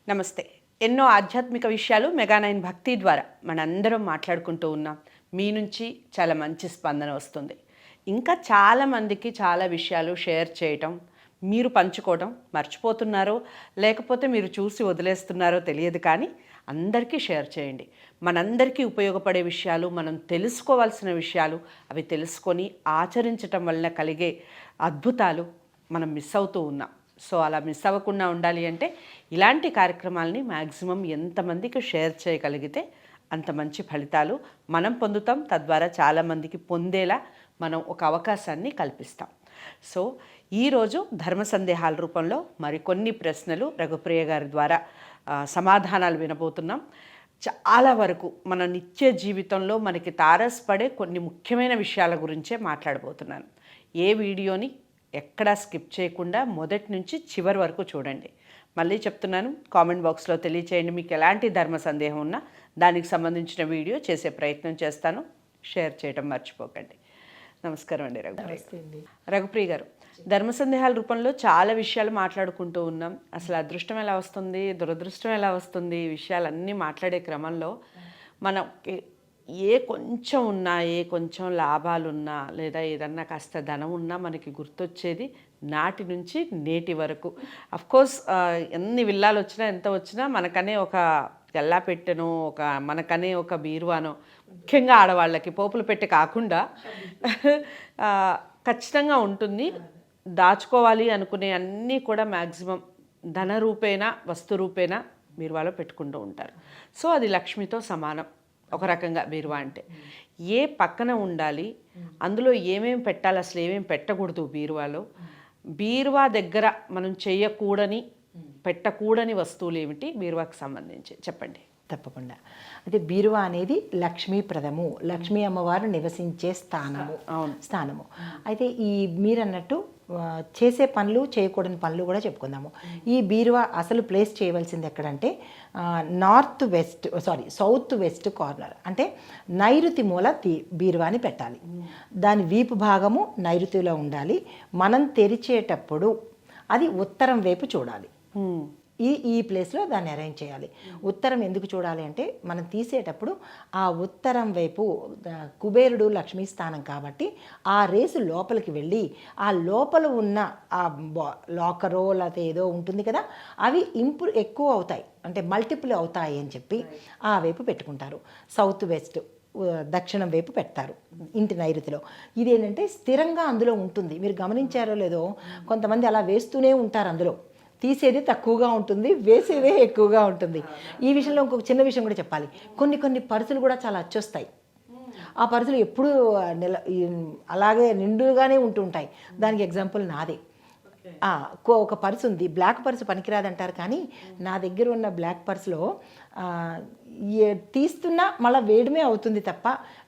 నమస్తే. ఎన్నో ఆధ్యాత్మిక విషయాలు మెగా9 భక్తి ద్వారా మనందరం మాట్లాడుకుంటూ ఉన్నాం. మీ నుంచి చాలా మంచి స్పందన వస్తుంది. ఇంకా చాలామందికి చాలా విషయాలు షేర్ చేయటం, మీరు పంచుకోవడం మర్చిపోతున్నారో లేకపోతే మీరు చూసి వదిలేస్తున్నారో తెలియదు, కానీ అందరికీ షేర్ చేయండి. మనందరికీ ఉపయోగపడే విషయాలు, మనం తెలుసుకోవాల్సిన విషయాలు, అవి తెలుసుకొని ఆచరించటం వలన కలిగే అద్భుతాలు మనం మిస్ అవుతూ ఉన్నాం. సో అలా మిస్ అవ్వకుండా ఉండాలి అంటే ఇలాంటి కార్యక్రమాలని మ్యాక్సిమం ఎంతమందికి షేర్ చేయగలిగితే అంత మంచి ఫలితాలు మనం పొందుతాం. తద్వారా చాలామందికి పొందేలా మనం ఒక అవకాశాన్ని కల్పిస్తాం. సో ఈరోజు ధర్మ సందేహాల రూపంలో మరికొన్ని ప్రశ్నలు రఘుప్రియ గారి ద్వారా సమాధానాలు వినబోతున్నాం. చాలా వరకు మన నిత్య జీవితంలో మనకి తారసపడే కొన్ని ముఖ్యమైన విషయాల గురించే మాట్లాడబోతున్నాను. ఏ వీడియోని ఎక్కడా స్కిప్ చేయకుండా మొదటి నుంచి చివరి వరకు చూడండి. మళ్ళీ చెప్తున్నాను, కామెంట్ బాక్స్లో తెలియచేయండి. మీకు ఎలాంటి ధర్మ సందేహం ఉన్నా దానికి సంబంధించిన వీడియో చేసే ప్రయత్నం చేస్తాను. షేర్ చేయడం మర్చిపోకండి. నమస్కారం అండి రఘుప్రియ గారు. ధర్మ సందేహాల రూపంలో చాలా విషయాలు మాట్లాడుకుంటూ ఉన్నాం. అసలు అదృష్టం ఎలా వస్తుంది, దురదృష్టం ఎలా వస్తుంది, ఈ విషయాలన్నీ మాట్లాడే క్రమంలో మనకి ఏ కొంచెం ఉన్నా, ఏ కొంచెం లాభాలున్నా, లేదా ఏదన్నా కాస్త ధనం ఉన్నా మనకి గుర్తొచ్చేది నాటి నుంచి నేటి వరకు. అఫ్కోర్స్ ఎన్ని విల్లాలు వచ్చినా ఎంత వచ్చినా మనకనే ఒక గల్లా పెట్టెనో, ఒక మనకనే ఒక బీరువానో, ముఖ్యంగా ఆడవాళ్ళకి పోపులు పెట్టె కాకుండా ఖచ్చితంగా ఉంటుంది. దాచుకోవాలి అనుకునే అన్నీ కూడా మ్యాక్సిమం ధన రూపేణా, వస్తు రూపేణా బీరువాలో పెట్టుకుంటూ ఉంటారు. సో అది లక్ష్మితో సమానం ఒక రకంగా బీరువా అంటే. ఏ పక్కన ఉండాలి, అందులో ఏమేమి పెట్టాలి, అసలు ఏమేమి పెట్టకూడదు బీరువాలో, బీరువా దగ్గర మనం చేయకూడని, పెట్టకూడని వస్తువులు ఏమిటి బీరువాకి సంబంధించి చెప్పండి. తప్పకుండా. అయితే బీరువా అనేది లక్ష్మీప్రదము, లక్ష్మీ అమ్మవారు నివసించే స్థానము. అయితే ఈ మీరన్నట్టు చేసే పనులు, చేయకూడని పనులు కూడా చెప్పుకుందాము. ఈ బీరువా అసలు ప్లేస్ చేయవలసింది ఎక్కడంటే సౌత్ వెస్ట్ కార్నర్, అంటే నైరుతి మూల బీరువాని పెట్టాలి. దాని వీపు భాగము నైరుతిలో ఉండాలి. మనం తెరిచేటప్పుడు అది ఉత్తరం వైపు చూడాలి. ఈ ప్లేస్లో దాన్ని అరేంజ్ చేయాలి. ఉత్తరం ఎందుకు చూడాలి అంటే మనం తీసేటప్పుడు ఆ ఉత్తరం వైపు కుబేరుడు లక్ష్మీ స్థానం కాబట్టి ఆ రేసు లోపలికి వెళ్ళి ఆ లోపల ఉన్న ఆ లాకరో లేకపోతే ఏదో ఉంటుంది కదా, అవి ఎక్కువ అవుతాయి, అంటే మల్టిపుల్ అవుతాయి అని చెప్పి ఆ వైపు పెట్టుకుంటారు. సౌత్ వెస్ట్ దక్షిణం వైపు పెడతారు ఇంటి నైరుతిలో. ఇదేంటంటే స్థిరంగా అందులో ఉంటుంది. మీరు గమనించారో లేదో, కొంతమంది అలా వేస్తూనే ఉంటారు, అందులో తీసేది తక్కువగా ఉంటుంది, వేసేదే ఎక్కువగా ఉంటుంది. ఈ విషయంలో ఇంకొక చిన్న విషయం కూడా చెప్పాలి. కొన్ని పర్సులు కూడా చాలా అచ్చొస్తాయి. ఆ పర్సులు ఎప్పుడూ అలాగే నిండుగానే ఉంటుంటాయి. దానికి ఎగ్జాంపుల్ నాదే. ఒక పర్సు ఉంది, బ్లాక్ పర్సు పనికిరాదంటారు, కానీ నా దగ్గర ఉన్న బ్లాక్ పర్సులో తీస్తున్నా మళ్ళీ వేయడమే అవుతుంది తప్ప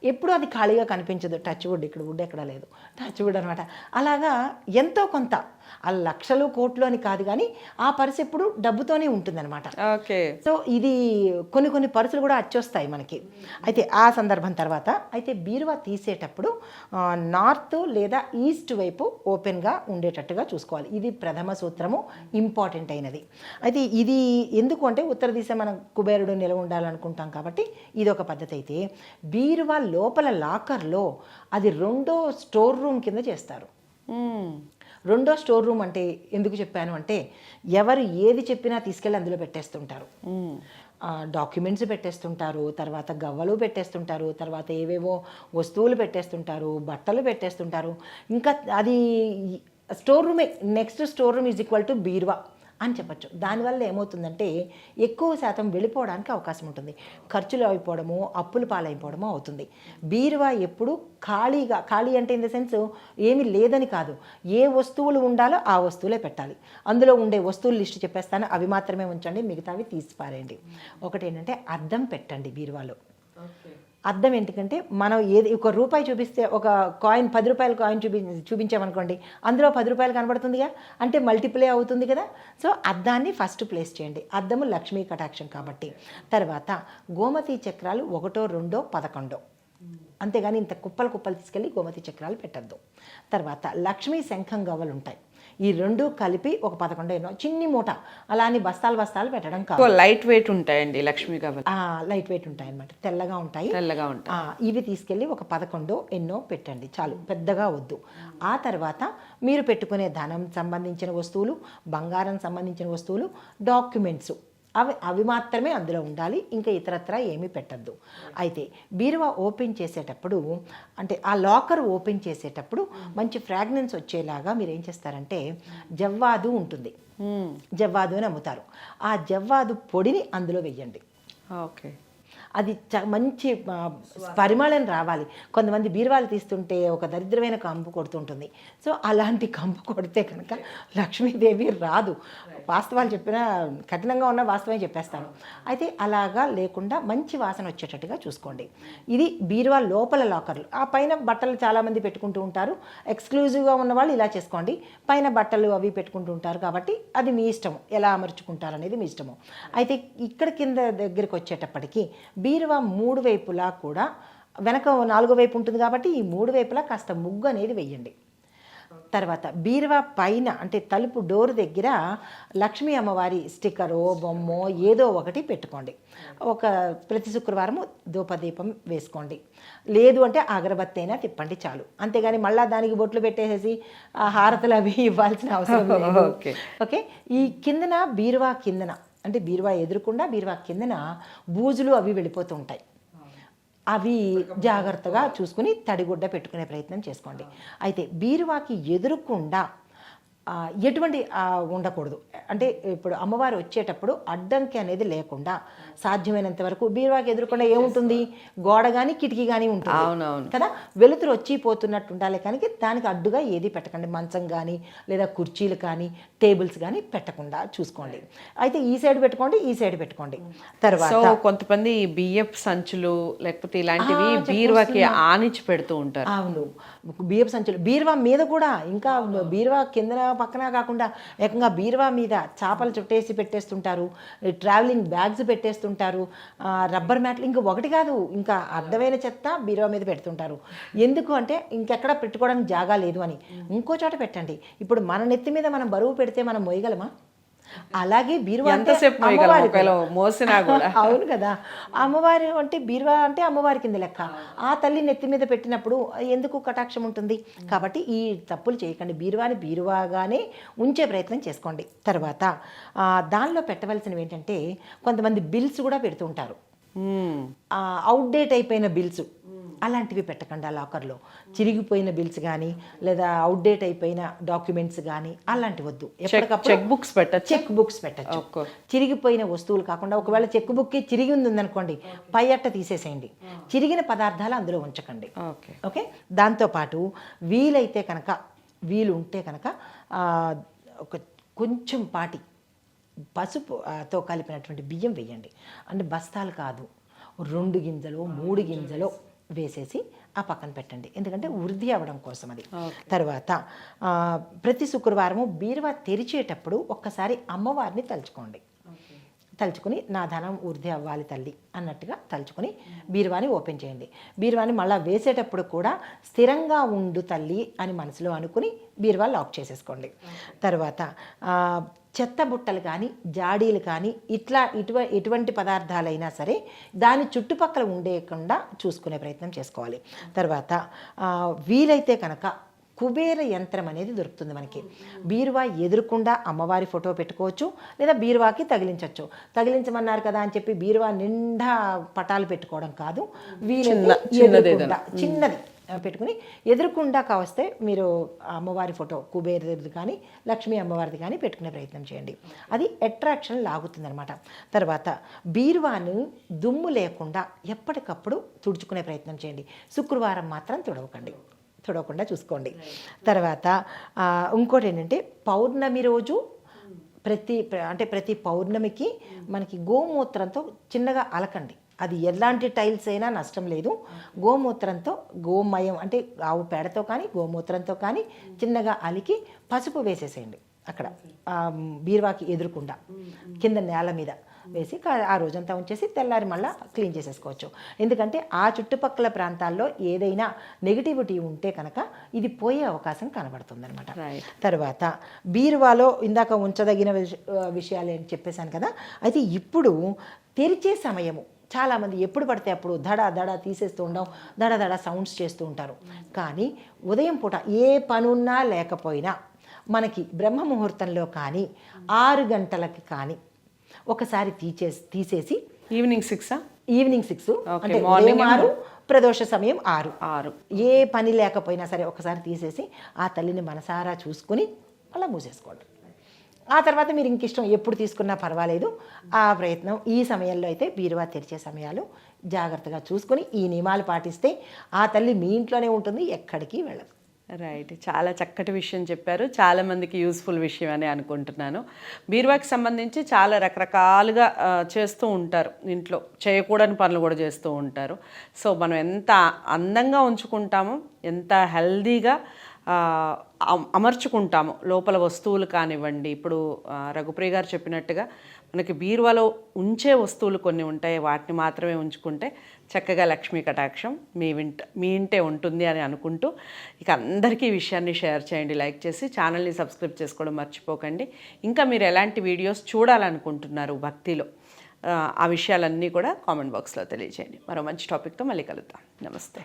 ఎప్పుడు అది ఖాళీగా కనిపించదు. టచ్ వుడ్, ఇక్కడ వుడ్ ఎక్కడ లేదు, టచ్ వుడ్ అనమాట. అలాగా ఎంతో కొంత, ఆ లక్షలు కోట్లు అని కాదు, కానీ ఆ పర్సు ఎప్పుడు డబ్బుతోనే ఉంటుందన్నమాట. ఓకే. సో ఇది కొన్ని పర్సులు కూడా అచ్చొస్తాయి మనకి. అయితే ఆ సందర్భం తర్వాత అయితే బీరువా తీసేటప్పుడు నార్త్ లేదా ఈస్ట్ వైపు ఓపెన్గా ఉండేటట్టుగా చూసుకోవాలి. ఇది ప్రథమ సూత్రము, ఇంపార్టెంట్ అయినది. అయితే ఇది ఎందుకు అంటే ఉత్తర దిశ మనం కుబేరుడు నిలవ ఉండాలనుకుంటాం కాబట్టి ఇది ఒక పద్ధతి. అయితే బీరువా లోపల లాకర్లో అది రెండో స్టోర్ రూమ్ కింద చేస్తారు. రెండో స్టోర్ రూమ్ అంటే ఎందుకు చెప్పాను అంటే, ఎవరు ఏది చెప్పినా తీసుకెళ్ళి అందులో పెట్టేస్తుంటారు. డాక్యుమెంట్స్ పెట్టేస్తుంటారు, తర్వాత గవ్వలు పెట్టేస్తుంటారు, తర్వాత ఏవేవో వస్తువులు పెట్టేస్తుంటారు, బట్టలు పెట్టేస్తుంటారు. ఇంకా అది స్టోర్ రూమే. Next store room is equal to బీరువా అని చెప్పచ్చు. దానివల్ల ఏమవుతుందంటే ఎక్కువ శాతం వెళ్ళిపోవడానికి అవకాశం ఉంటుంది. ఖర్చులు అయిపోవడము, అప్పులు పాలైపోవడము అవుతుంది. బీరువా ఎప్పుడు ఖాళీ అంటే ఇన్ ద సెన్స్ ఏమీ లేదని కాదు, ఏ వస్తువులు ఉండాలో ఆ వస్తువులే పెట్టాలి. అందులో ఉండే వస్తువులు లిస్ట్ చెప్పేస్తాను, అవి మాత్రమే ఉంచండి, మిగతావి తీసి పారేయండి. ఒకటి ఏంటంటే అద్దం పెట్టండి బీరువాలో. అద్దం ఎందుకంటే మనం ఏది ఒక రూపాయి చూపిస్తే, ఒక కాయిన్ 10 రూపాయల కాయిన్ చూపించామనుకోండి, అందులో 10 రూపాయలు కనబడుతుందిగా, అంటే మల్టిప్లే అవుతుంది కదా. సో అద్దాన్ని ఫస్ట్ ప్లేస్ చేయండి. అద్దము లక్ష్మీ కటాక్షం కాబట్టి. తర్వాత గోమతి చక్రాలు 1, 2, 11, అంతేగాని ఇంత కుప్పలు తీసుకెళ్ళి గోమతి చక్రాలు పెట్టద్దు. తర్వాత లక్ష్మీ శంఖం గవ్వలు ఉంటాయి. ఈ రెండు కలిపి ఒక 11 ఎన్నో చిన్ని మూట, అలా అని బస్తాలు పెట్టడం కాదు. లైట్ వెయిట్ ఉంటాయండి లక్ష్మీ గవ్వలు. లైట్ వెయిట్ ఉంటాయి అన్నమాట, తెల్లగా ఉంటాయి. ఇవి తీసుకెళ్ళి ఒక 11 ఎన్నో పెట్టండి చాలు, పెద్దగా వద్దు. ఆ తర్వాత మీరు పెట్టుకునే ధనం సంబంధించిన వస్తువులు, బంగారం సంబంధించిన వస్తువులు, డాక్యుమెంట్స్ అవి మాత్రమే అందులో ఉండాలి. ఇంకా ఇతరత్ర ఏమీ పెట్టద్దు. అయితే బీరువా ఓపెన్ చేసేటప్పుడు, అంటే ఆ లాకర్ ఓపెన్ చేసేటప్పుడు మంచి ఫ్రాగ్రెన్స్ వచ్చేలాగా మీరు ఏం చేస్తారంటే, జవ్వాదు ఉంటుంది, జవ్వాదు అని అమ్ముతారు, ఆ జవ్వాదు పొడిని అందులో వెయ్యండి. ఓకే, అది మంచి పరిమళం రావాలి. కొంతమంది బీరువాలు తీస్తుంటే ఒక దరిద్రమైన కంపు కొడుతుంటుంది. సో అలాంటి కంపు కొడితే కనుక లక్ష్మీదేవి రాదు. వాస్తవాలు చెప్పినా కఠినంగా ఉన్న వాస్తవమే చెప్పేస్తాను. అయితే అలాగా లేకుండా మంచి వాసన వచ్చేటట్టుగా చూసుకోండి. ఇది బీరువా లోపల లాకర్లు. ఆ పైన బట్టలు చాలామంది పెట్టుకుంటూ ఉంటారు, ఎక్స్క్లూజివ్గా ఉన్న వాళ్ళు ఇలా చేసుకోండి. పైన బట్టలు అవి పెట్టుకుంటూ ఉంటారు కాబట్టి అది మీ ఇష్టం, ఎలా అమర్చుకుంటారు అనేది మీ ఇష్టము. అయితే ఇక్కడ కింద దగ్గరికి వచ్చేటప్పటికి బీరువా 3 వైపులా కూడా, వెనక 4వ వైపు ఉంటుంది కాబట్టి ఈ 3 వైపులా కాస్త ముగ్గు అనేది వెయ్యండి. తర్వాత బీరువా పైన, అంటే తలుపు డోర్ దగ్గర లక్ష్మీ అమ్మవారి స్టిక్కరో బొమ్మో ఏదో ఒకటి పెట్టుకోండి. ప్రతి శుక్రవారము ధూపదీపం వేసుకోండి. లేదు అంటే అగరబత్తి అయినా తిప్పండి చాలు. అంతేగాని మళ్ళీ దానికి బొట్లు పెట్టేసి హారతులు అవి ఇవ్వాల్సిన అవసరం లేదు. ఓకే, ఈ కిందన బీరువా కిందన, అంటే బీరువా ఎదురుకుండా బీరువా కిందన బూజులు అవి వెళ్ళిపోతూ ఉంటాయి. అవి జాగ్రత్తగా చూసుకుని తడిగుడ్డ పెట్టుకునే ప్రయత్నం చేసుకోండి. అయితే బీరువాకి ఎదురుకుండా ఎటువంటి ఉండకూడదు. అంటే ఇప్పుడు అమ్మవారు వచ్చేటప్పుడు అడ్డంకి అనేది లేకుండా సాధ్యమైనంత వరకు బీరువాకి ఎదురుకుండా ఏముంటుంది, గోడ కానీ కిటికీ కానీ ఉంటుంది కదా, వెలుతురు వచ్చి పోతున్నట్టు ఉండాలి. కానీ దానికి అడ్డుగా ఏది పెట్టకండి. మంచం కానీ లేదా కుర్చీలు కానీ టేబుల్స్ కానీ పెట్టకుండా చూసుకోండి. అయితే ఈ సైడ్ పెట్టుకోండి, ఈ సైడ్ పెట్టుకోండి. తర్వాత కొంతమంది బియ్యపు సంచులు లేకపోతే ఇలాంటివి బీరువాకి ఆనిచి పెడుతూ ఉంటారు. అవును, బియ్యపు సంచులు బీరువా మీద కూడా, ఇంకా బీరువా కింద పక్కన కాకుండా ఏకంగా బీరువా మీద చేపలు చుట్టేసి పెట్టేస్తుంటారు, ట్రావెలింగ్ బ్యాగ్స్ పెట్టేస్తుంటారు, రబ్బర్ మ్యాట్లు, ఇంకా ఒకటి కాదు ఇంకా అర్థమైన చెత్త బీరువా మీద పెడుతుంటారు. ఎందుకు అంటే ఇంకెక్కడ పెట్టుకోవడానికి జాగా లేదు అని. ఇంకో చోట పెట్టండి. ఇప్పుడు మన నెత్తి మీద మనం బరువు పెడితే మనం మోయగలమా? అలాగే బీరువా అవును కదా, అమ్మవారి అంటే బీరువా అంటే అమ్మవారి కింద లెక్క. ఆ తల్లి నెత్తి మీద పెట్టినప్పుడు ఎందుకు కటాక్షం ఉంటుంది? కాబట్టి ఈ తప్పులు చేయకండి. బీరువాని బీరువాగానే ఉంచే ప్రయత్నం చేసుకోండి. తర్వాత దానిలో పెట్టవలసినవి ఏంటంటే, కొంతమంది బిల్స్ కూడా పెడుతుంటారు, అవుట్డేట్ అయిపోయిన బిల్స్, అలాంటివి పెట్టకండి ఆ లాకర్లో. చిరిగిపోయిన బిల్స్ కానీ లేదా అవుట్డేట్ అయిపోయిన డాక్యుమెంట్స్ కానీ అలాంటివి వద్దు. ఎప్పటికప్పుడు చెక్ బుక్స్ పెట్టచ్చు. చిరిగిపోయిన వస్తువులు కాకుండా, ఒకవేళ చెక్ బుక్ చిరిగి ఉందనుకోండి, పై అట్ట తీసేసేయండి. చిరిగిన పదార్థాలు అందులో ఉంచకండి. ఓకే, దాంతోపాటు వీలు ఉంటే కనుక ఒక కొంచెం పాటి పసుపుతో కలిపినటువంటి బియ్యం వేయండి. అంటే బస్తాలు కాదు, 2 గింజలు 3 గింజలు వేసేసి ఆ పక్కన పెట్టండి. ఎందుకంటే వృద్ధి అవ్వడం కోసం అది. తర్వాత ప్రతి శుక్రవారము బీరువా తెరిచేటప్పుడు ఒక్కసారి అమ్మవారిని తలుచుకుని నా ధనం వృద్ధి అవ్వాలి తల్లి అన్నట్టుగా తలుచుకుని బీరువాని ఓపెన్ చేయండి. బీరువాని మళ్ళీ వేసేటప్పుడు కూడా స్థిరంగా ఉండు తల్లి అని మనసులో అనుకుని బీరువా లాక్ చేసేసుకోండి. తర్వాత చెత్త బుట్టలు కానీ జాడీలు కానీ ఎటువంటి పదార్థాలైనా సరే దాని చుట్టుపక్కల ఉండేకుండా చూసుకునే ప్రయత్నం చేసుకోవాలి. తర్వాత వీలైతే కనుక కుబేర యంత్రం అనేది దొరుకుతుంది మనకి. బీరువా ఎదురుకుండా అమ్మవారి ఫోటో పెట్టుకోవచ్చు, లేదా బీరువాకి తగిలించవచ్చు. తగిలించమన్నారు కదా అని చెప్పి బీరువా నిండా పటాలు పెట్టుకోవడం కాదు, చిన్నది పెట్టుకుని ఎదురుకుండా కావస్తే మీరు అమ్మవారి ఫోటో కుబేరుది కానీ లక్ష్మీ అమ్మవారిది కానీ పెట్టుకునే ప్రయత్నం చేయండి. అది అట్రాక్షన్ లాగుతుందనమాట. తర్వాత బీరువాను దుమ్ము లేకుండా ఎప్పటికప్పుడు తుడుచుకునే ప్రయత్నం చేయండి. శుక్రవారం మాత్రం తుడవకుండా చూసుకోండి. తర్వాత ఇంకోటి ఏంటంటే, పౌర్ణమి రోజు ప్రతి పౌర్ణమికి మనకి గోమూత్రంతో చిన్నగా అలకండి. అది ఎలాంటి టైల్స్ అయినా నష్టం లేదు. గోమూత్రంతో, గోమయం అంటే ఆవు పేడతో కానీ గోమూత్రంతో కానీ చిన్నగా అలికి పసుపు వేసేసేయండి అక్కడ బీరువాకి ఎదురుకుండా కింద నేల మీద. వేసి ఆ రోజంతా ఉంచేసి తెల్లారి మళ్ళీ క్లీన్ చేసేసుకోవచ్చు. ఎందుకంటే ఆ చుట్టుపక్కల ప్రాంతాల్లో ఏదైనా నెగిటివిటీ ఉంటే కనుక ఇది పోయే అవకాశం కనబడుతుంది అనమాట. తర్వాత బీరువాలో ఇందాక ఉంచదగిన విషయాలు అని చెప్పేశాను కదా. అయితే ఇప్పుడు తెరిచే సమయము చాలామంది ఎప్పుడు పడితే అప్పుడు దడ తీసేస్తూ ఉండడం, దడ సౌండ్స్ చేస్తూ ఉంటారు. కానీ ఉదయం పూట ఏ పనున్నా లేకపోయినా మనకి బ్రహ్మ ముహూర్తంలో కానీ 6 గంటలకి కానీ ఒకసారి తీసేసి ఈవినింగ్ 6 అంటే మార్నింగ్ 6, ప్రదోష సమయం 6 ఏ పని లేకపోయినా సరే ఒకసారి తీసేసి ఆ తల్లిని మనసారా చూసుకుని అలా మూసేసుకోండి. ఆ తర్వాత మీరు ఇంక ఇష్టం ఎప్పుడు తీసుకున్నా పర్వాలేదు. ఆ ప్రయత్నం ఈ సమయంలో అయితే బీరువా తెరిచే సమయాలు జాగ్రత్తగా చూసుకొని ఈ నియమాలు పాటిస్తే ఆ తల్లి మీ ఇంట్లోనే ఉంటుంది, ఎక్కడికి వెళ్ళదు. రైట్, చాలా చక్కటి విషయం చెప్పారు. చాలామందికి యూస్ఫుల్ విషయం అని అనుకుంటున్నాను. బీరువాకి సంబంధించి చాలా రకరకాలుగా చేస్తూ ఉంటారు, ఇంట్లో చేయకూడని పనులు కూడా చేస్తూ ఉంటారు. సో మనం ఎంత అందంగా ఉంచుకుంటామో, ఎంత హెల్దీగా అమర్చుకుంటాము లోపల వస్తువులు కానివ్వండి. ఇప్పుడు రఘుప్రియ గారు చెప్పినట్టుగా మనకి బీరువాలో ఉంచే వస్తువులు కొన్ని ఉంటాయి, వాటిని మాత్రమే ఉంచుకుంటే చక్కగా లక్ష్మీ కటాక్షం మీ ఇంటే ఉంటుంది అని అనుకుంటూ ఇక అందరికీ ఈ విషయాన్ని షేర్ చేయండి, లైక్ చేసి ఛానల్ని సబ్స్క్రైబ్ చేసుకోవడం మర్చిపోకండి. ఇంకా మీరు ఎలాంటి వీడియోస్ చూడాలనుకుంటున్నారు భక్తిలో, ఆ విషయాలన్నీ కూడా కామెంట్ బాక్స్లో తెలియజేయండి. మరో మంచి టాపిక్తో మళ్ళీ కలుద్దాం. నమస్తే.